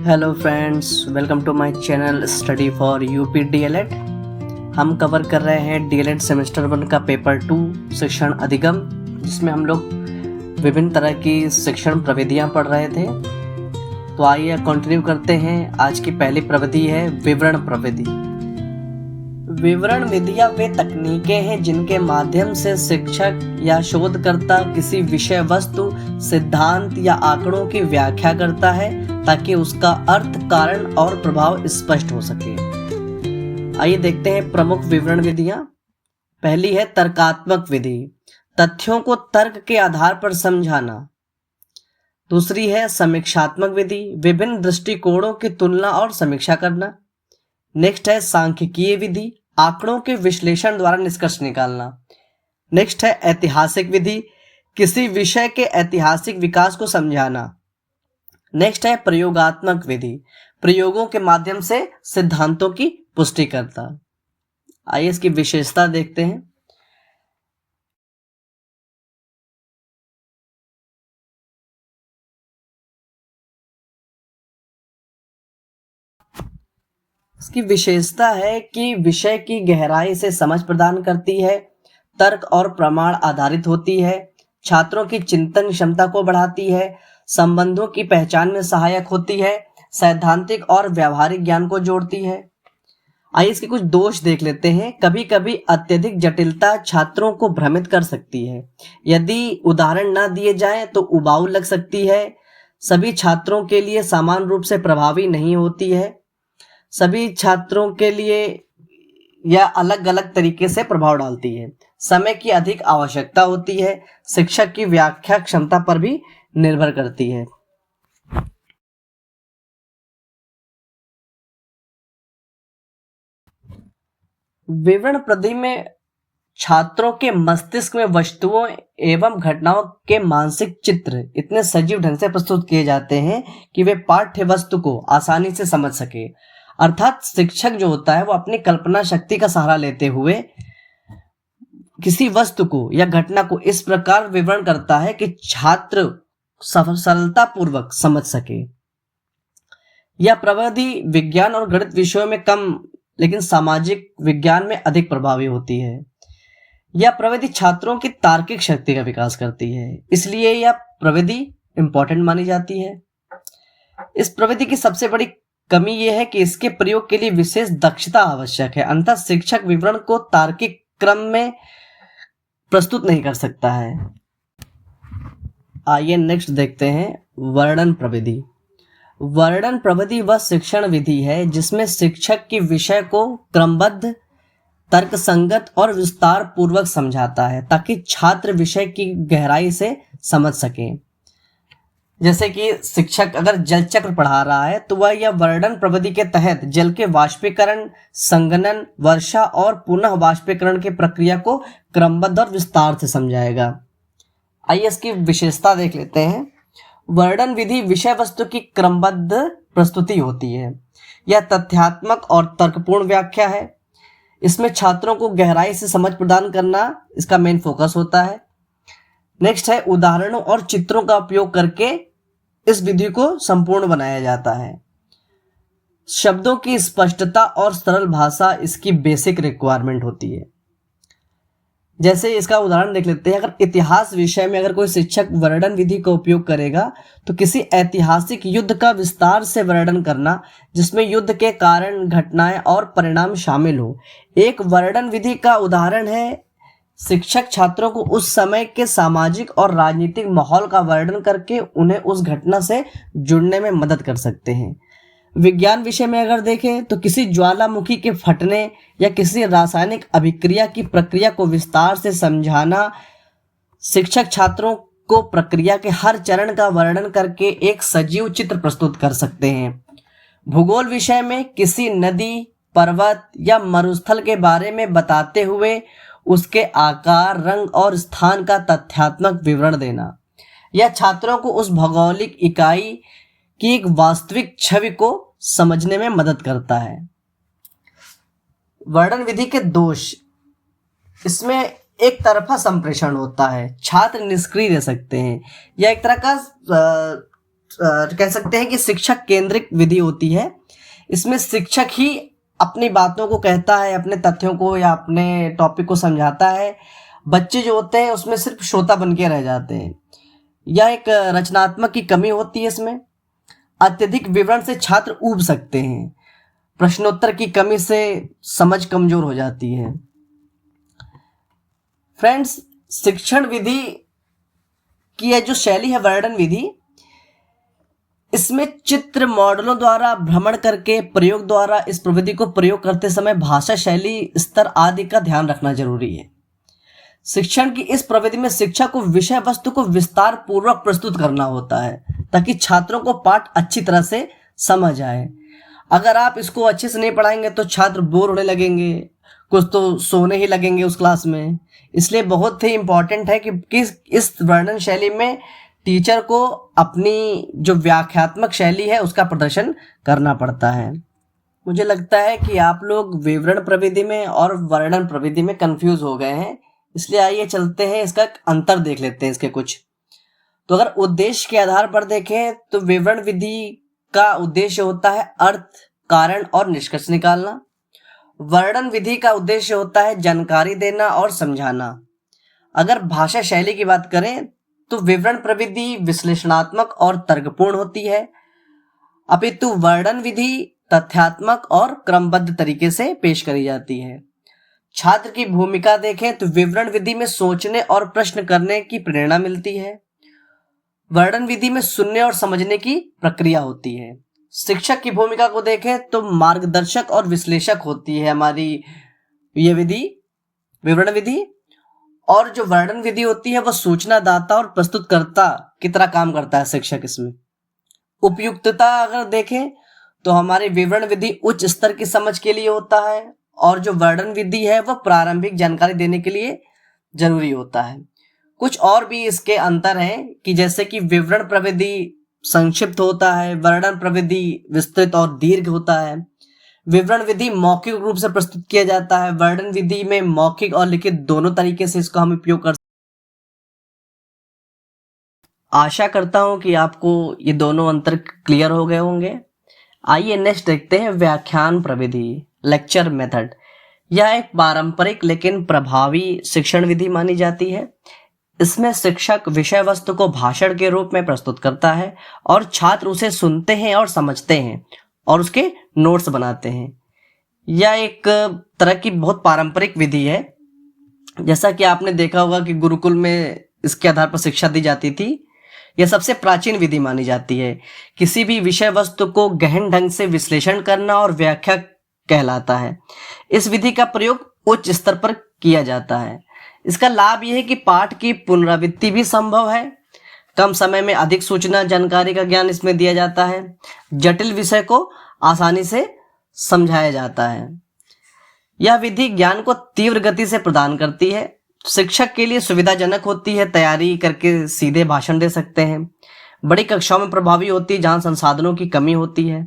Hello friends, welcome to my channel study for UP DElEd. हम cover कर रहे हैं डीएलएड सेमेस्टर 1 का पेपर 2 शिक्षण अधिगम, जिसमें हम लोग विभिन्न तरह की शिक्षण प्रविधियां पढ़ रहे थे। तो आइए कंटिन्यू करते हैं। आज की पहली प्रविधि है विवरण प्रविधि। विवरण विधियां वे तकनीकें हैं जिनके माध्यम से शिक्षक या शोधकर्ता किसी विषय वस्तु, सिद्धांत या आंकड़ों की व्याख्या करता है ताकि उसका अर्थ, कारण और प्रभाव स्पष्ट हो सके। आइए देखते हैं प्रमुख विवरण विधियां। पहली है तर्कात्मक विधि, तथ्यों को तर्क के आधार पर समझाना। दूसरी है समीक्षात्मक विधि, विभिन्न दृष्टिकोणों की तुलना और समीक्षा करना। नेक्स्ट है सांख्यिकीय विधि, आंकड़ों के विश्लेषण द्वारा निष्कर्ष निकालना। नेक्स्ट है ऐतिहासिक विधि, किसी विषय के ऐतिहासिक विकास को समझाना। नेक्स्ट है प्रयोगात्मक विधि, प्रयोगों के माध्यम से सिद्धांतों की पुष्टि करता। आइए इसकी विशेषता देखते हैं। इसकी विशेषता है कि विषय की गहराई से समझ प्रदान करती है, तर्क और प्रमाण आधारित होती है, छात्रों की चिंतन क्षमता को बढ़ाती है, संबंधों की पहचान में सहायक होती है, सैद्धांतिक और व्यावहारिक ज्ञान को जोड़ती है। आइए इसके कुछ दोष देख लेते हैं। कभी कभी अत्यधिक जटिलता छात्रों को भ्रमित कर सकती है। यदि उदाहरण न दिए जाएं तो उबाऊ लग सकती है। सभी छात्रों के लिए समान रूप से प्रभावी नहीं होती है। सभी छात्रों के लिए यह अलग अलग तरीके से प्रभाव डालती है। समय की अधिक आवश्यकता होती है। शिक्षक की व्याख्या क्षमता पर भी निर्भर करती है। विवरण प्रविधि में छात्रों के मस्तिष्क में वस्तुओं एवं घटनाओं के मानसिक चित्र इतने सजीव ढंग से प्रस्तुत किए जाते हैं कि वे पाठ्य वस्तु को आसानी से समझ सके। अर्थात शिक्षक जो होता है वो अपनी कल्पना शक्ति का सहारा लेते हुए किसी वस्तु को या घटना को इस प्रकार विवरण करता है कि छात्र सरलता पूर्वक समझ सके। यह प्रविधि विज्ञान और गणित विषयों में कम लेकिन सामाजिक विज्ञान में अधिक प्रभावी होती है। यह प्रविधि छात्रों की तार्किक शक्ति का विकास करती है, इसलिए यह प्रविधि इंपॉर्टेंट मानी जाती है। इस प्रविधि की सबसे बड़ी कमी यह है कि इसके प्रयोग के लिए विशेष दक्षता आवश्यक है, अन्यथा शिक्षक विवरण को तार्किक क्रम में प्रस्तुत नहीं कर सकता है। आइए नेक्स्ट देखते हैं वर्णन प्रविधि। वर्णन प्रविधि वह शिक्षण विधि है जिसमें शिक्षक की विषय को क्रमबद्ध, तर्कसंगत और विस्तार पूर्वक समझाता है ताकि छात्र विषय की गहराई से समझ सके। जैसे कि शिक्षक अगर जल चक्र पढ़ा रहा है तो वह यह वर्णन प्रविधि के तहत जल के वाष्पीकरण, संघनन, वर्षा और पुनः वाष्पीकरण की प्रक्रिया को क्रमबद्ध और विस्तार से समझाएगा। आइए इसकी विशेषता देख लेते हैं। वर्णन विधि विषय वस्तु की क्रमबद्ध प्रस्तुति होती है। यह तथ्यात्मक और तर्कपूर्ण व्याख्या है। इसमें छात्रों को गहराई से समझ प्रदान करना इसका मेन फोकस होता है। नेक्स्ट है उदाहरणों और चित्रों का उपयोग करके इस विधि को संपूर्ण बनाया जाता है। शब्दों की स्पष्टता और सरल भाषा इसकी बेसिक रिक्वायरमेंट होती है। जैसे इसका उदाहरण देख लेते हैं। अगर इतिहास विषय में अगर कोई शिक्षक वर्णन विधि का उपयोग करेगा तो किसी ऐतिहासिक युद्ध का विस्तार से वर्णन करना जिसमें युद्ध के कारण, घटनाएं और परिणाम शामिल हो, एक वर्णन विधि का उदाहरण है। शिक्षक छात्रों को उस समय के सामाजिक और राजनीतिक माहौल का वर्णन करके उन्हें उस घटना से जुड़ने में मदद कर सकते हैं। विज्ञान विषय में अगर देखें तो किसी ज्वालामुखी के फटने या किसी रासायनिक अभिक्रिया की प्रक्रिया को विस्तार से समझाना, शिक्षक छात्रों को प्रक्रिया के हर चरण का वर्णन करके एक सजीव चित्र प्रस्तुत कर सकते हैं। भूगोल विषय में किसी नदी, पर्वत या मरुस्थल के बारे में बताते हुए उसके आकार, रंग और स्थान का तथ्यात्मक विवरण देना, यह छात्रों को उस भौगोलिक इकाई की एक वास्तविक छवि को समझने में मदद करता है। वर्णन विधि के दोष, इसमें एक तरफा संप्रेषण होता है, छात्र निष्क्रिय रह सकते हैं। यह एक तरह का कह सकते हैं कि शिक्षक केंद्रित विधि होती है। इसमें शिक्षक ही अपनी बातों को कहता है, अपने तथ्यों को या अपने टॉपिक को समझाता है। बच्चे जो होते हैं उसमें सिर्फ श्रोता बन के रह जाते हैं। यह एक रचनात्मक की कमी होती है। इसमें अत्यधिक विवरण से छात्र ऊब सकते हैं। प्रश्नोत्तर की कमी से समझ कमजोर हो जाती है। फ्रेंड्स, शिक्षण विधि की यह जो शैली है वर्णन विधि, इसमें चित्र मॉडलों द्वारा भ्रमण करके प्रयोग द्वारा इस प्रविधि को प्रयोग करते समय भाषा शैली स्तर आदि का ध्यान रखना जरूरी है। शिक्षण की इस प्रविधि में शिक्षक को विषय वस्तु को विस्तार पूर्वक प्रस्तुत करना होता है ताकि छात्रों को पाठ अच्छी तरह से समझ आए। अगर आप इसको अच्छे से नहीं पढ़ाएंगे तो छात्र बोर होने लगेंगे, कुछ तो सोने ही लगेंगे उस क्लास में। इसलिए बहुत ही इम्पोर्टेंट है कि इस वर्णन शैली में टीचर को अपनी जो व्याख्यात्मक शैली है उसका प्रदर्शन करना पड़ता है। मुझे लगता है कि आप लोग विवरण प्रविधि में और वर्णन प्रविधि में कंफ्यूज हो गए हैं, इसलिए आइए चलते हैं इसका अंतर देख लेते हैं इसके कुछ। तो अगर उद्देश्य के आधार पर देखें तो विवरण विधि का उद्देश्य होता है अर्थ, कारण और निष्कर्ष निकालना। वर्णन विधि का उद्देश्य होता है जानकारी देना और समझाना। अगर भाषा शैली की बात करें तो विवरण प्रविधि विश्लेषणात्मक और तर्कपूर्ण होती है, अपितु वर्णन विधि तथ्यात्मक और क्रमबद्ध तरीके से पेश करी जाती है। छात्र की भूमिका देखें तो विवरण विधि में सोचने और प्रश्न करने की प्रेरणा मिलती है। वर्णन विधि में सुनने और समझने की प्रक्रिया होती है। शिक्षक की भूमिका को देखें तो मार्गदर्शक और विश्लेषक होती है हमारी ये विधि, विवरण विधि। और जो वर्णन विधि होती है वह सूचना दाता और प्रस्तुतकर्ता की तरह काम करता है शिक्षक इसमें। उपयुक्तता अगर देखें तो हमारी विवरण विधि उच्च स्तर की समझ के लिए होता है और जो वर्णन विधि है वह प्रारंभिक जानकारी देने के लिए जरूरी होता है। कुछ और भी इसके अंतर हैं कि जैसे कि विवरण प्रविधि संक्षिप्त होता है, वर्णन प्रविधि विस्तृत और दीर्घ होता है। विवरण विधि मौखिक रूप से प्रस्तुत किया जाता है, वर्णन विधि में मौखिक और लिखित दोनों तरीके से इसका हम उपयोग कर। आशा करता हूं कि आपको ये दोनों अंतर क्लियर हो गए होंगे। आइए नेक्स्ट देखते हैं व्याख्यान प्रविधि, लेक्चर मेथड। यह एक पारंपरिक लेकिन प्रभावी शिक्षण विधि मानी जाती है। इसमें शिक्षक विषय वस्तु को भाषण के रूप में प्रस्तुत करता है और छात्र उसे सुनते हैं और समझते हैं और उसके नोट्स बनाते हैं। यह एक तरह की बहुत पारंपरिक विधि है। जैसा कि आपने देखा होगा कि गुरुकुल में इसके आधार पर शिक्षा दी जाती थी। यह सबसे प्राचीन विधि मानी जाती है। किसी भी विषय वस्तु को गहन ढंग से विश्लेषण करना और व्याख्या कहलाता है। इस विधि का प्रयोग उच्च स्तर पर किया जाता है। इसका लाभ यह है कि पाठ की पुनरावृत्ति भी संभव है। कम समय में अधिक सूचना जानकारी का ज्ञान इसमें दिया जाता है। जटिल विषय को आसानी से समझाया जाता है। यह विधि ज्ञान को तीव्र गति से प्रदान करती है। शिक्षक के लिए सुविधाजनक होती है, तैयारी करके सीधे भाषण दे सकते हैं। बड़ी कक्षाओं में प्रभावी होती है जहां संसाधनों की कमी होती है।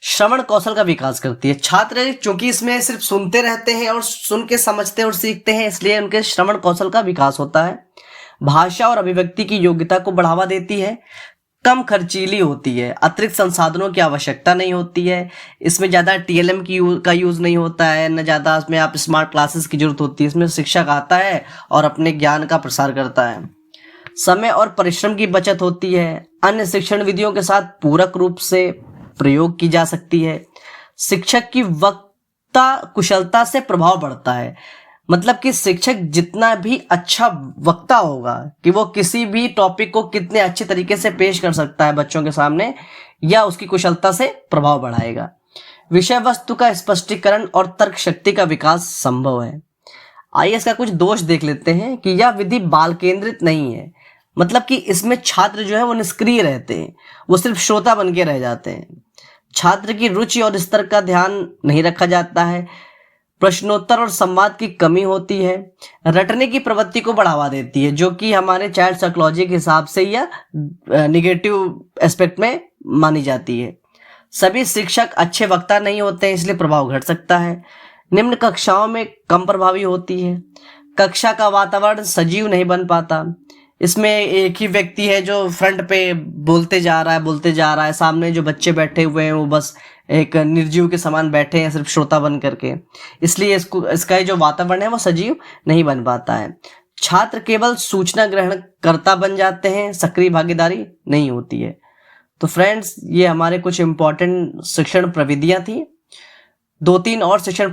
श्रवण कौशल का विकास करती है। छात्र चूंकि इसमें सिर्फ सुनते रहते हैं और सुन के समझते और सीखते हैं, इसलिए उनके श्रवण कौशल का विकास होता है। भाषा और अभिव्यक्ति की योग्यता को बढ़ावा देती है। कम खर्चीली होती है, अतिरिक्त संसाधनों की आवश्यकता नहीं होती है। इसमें ज़्यादा TLM का यूज़ नहीं होता है, न ज़्यादा इसमें आप स्मार्ट क्लासेस की जरूरत होती है। इसमें शिक्षक आता है और अपने ज्ञान का प्रसार करता है। समय और परिश्रम की बचत होती है। अन्य शिक्षण विधियों के साथ पूरक रूप से प्रयोग की जा सकती है। शिक्षक की वक्ता कुशलता से प्रभाव बढ़ता है। मतलब कि शिक्षक जितना भी अच्छा वक्ता होगा कि वो किसी भी टॉपिक को कितने अच्छे तरीके से पेश कर सकता है बच्चों के सामने, या उसकी कुशलता से प्रभाव बढ़ाएगा। विषय वस्तु का स्पष्टीकरण और तर्क शक्ति का विकास संभव है। आइए इसका कुछ दोष देख लेते हैं कि यह विधि बाल केंद्रित नहीं है। मतलब कि इसमें छात्र जो है वो निष्क्रिय रहते हैं, वो सिर्फ श्रोता बन के रह जाते हैं। छात्र की रुचि और स्तर का ध्यान नहीं रखा जाता है। प्रश्नोत्तर और संवाद की कमी होती है। रटने की प्रवृत्ति को बढ़ावा देती है, जो कि हमारे चाइल्ड साइकोलॉजी के हिसाब से या निगेटिव एस्पेक्ट में मानी जाती है। सभी शिक्षक अच्छे वक्ता नहीं होते हैं, इसलिए प्रभाव घट सकता है। निम्न कक्षाओं में कम प्रभावी होती है। कक्षा का वातावरण सजीव नहीं बन पाता। इसमें एक ही व्यक्ति है जो फ्रंट पे बोलते जा रहा है, सामने जो बच्चे बैठे हुए हैं वो बस एक निर्जीव के समान बैठे हैं, सिर्फ श्रोता बन करके। इसलिए इसका ये जो वातावरण है वो सजीव नहीं बन पाता है। छात्र केवल सूचना ग्रहण कर्ता बन जाते हैं, सक्रिय भागीदारी नहीं होती है। तो फ्रेंड्स, ये हमारे कुछ इंपॉर्टेंट शिक्षण प्रविधियां थी। 2-3 और शिक्षण